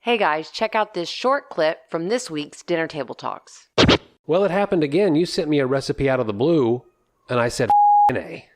Hey guys, check out this short clip from this week's Dinner Table Talks. Well, it happened again. You sent me a recipe out of the blue, and I said, A.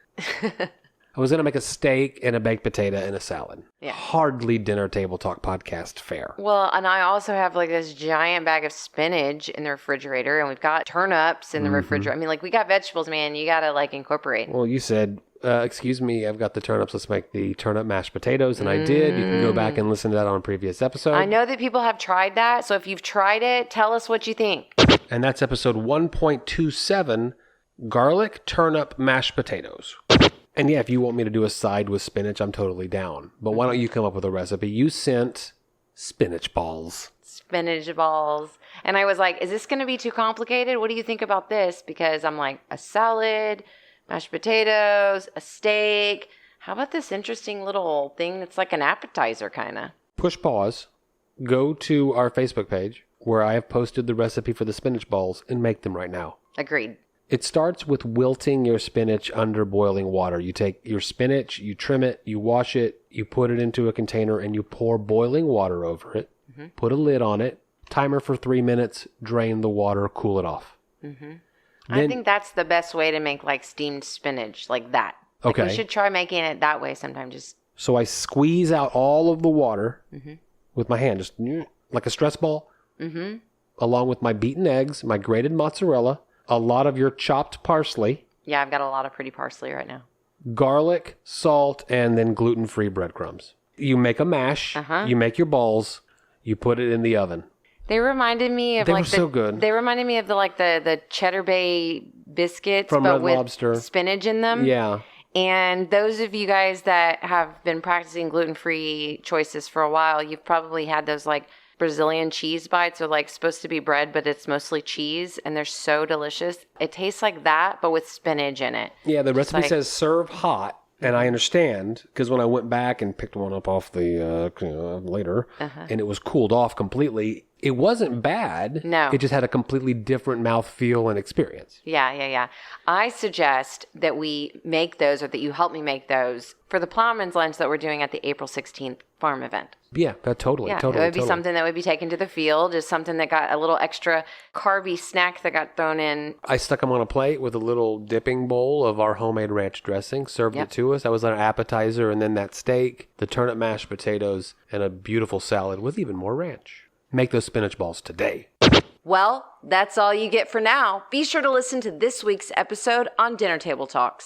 I was going to make a steak and a baked potato and a salad. Yeah. Hardly Dinner Table Talk podcast fare. Well, and I also have like this giant bag of spinach in the refrigerator, and we've got turnips in the refrigerator. I mean, like, we got vegetables, man. You got to like incorporate. Well, you said, excuse me, I've got the turnips. Let's make the turnip mashed potatoes. And I did. You can go back and listen to that on a previous episode. I know that people have tried that. So if you've tried it, tell us what you think. And that's episode 1.27, garlic turnip mashed potatoes. And yeah, if you want me to do a side with spinach, I'm totally down. But why don't you come up with a recipe? You sent spinach balls. Spinach balls. And I was like, is this going to be too complicated? What do you think about this? Because I'm like, a salad, mashed potatoes, a steak. How about this interesting little thing that's like an appetizer kind of? Push pause. Go to our Facebook page where I have posted the recipe for the spinach balls and make them right now. Agreed. It starts with wilting your spinach under boiling water. You take your spinach, you trim it, you wash it, you put it into a container, and you pour boiling water over it. Mm-hmm. Put a lid on it, timer for 3 minutes, drain the water, cool it off. Mm-hmm. I think that's the best way to make like steamed spinach, like that. Okay. Like, we should try making it that way sometime. So I squeeze out all of the water with my hand, just like a stress ball, along with my beaten eggs, my grated mozzarella, a lot of your chopped parsley. Yeah, I've got a lot of pretty parsley right now. Garlic, salt, and then gluten-free breadcrumbs. You make a mash. You make your balls. You put it in the oven. They reminded me of They were so good. They reminded me of the Cheddar Bay biscuits, From but Red with Lobster. spinach in them. Yeah. And those of you guys that have been practicing gluten-free choices for a while, you've probably had those like Brazilian cheese bites. Are like supposed to be bread, but it's mostly cheese, and they're so delicious. It tastes like that, but with spinach in it. Yeah, the recipe says serve hot, and I understand, because when I went back and picked one up off the later, and it was cooled off completely, it wasn't bad. No. It just had a completely different mouthfeel and experience. Yeah. I suggest that we make those, or that you help me make those, for the Plowman's Lunch that we're doing at the April 16th farm event. Yeah, totally. It would be something that would be taken to the field, just something that got a little extra carby snack that got thrown in. I stuck them on a plate with a little dipping bowl of our homemade ranch dressing, served it to us. That was an appetizer, and then that steak, the turnip mashed potatoes, and a beautiful salad with even more ranch. Make those spinach balls today. Well, that's all you get for now. Be sure to listen to this week's episode on Dinner Table Talks.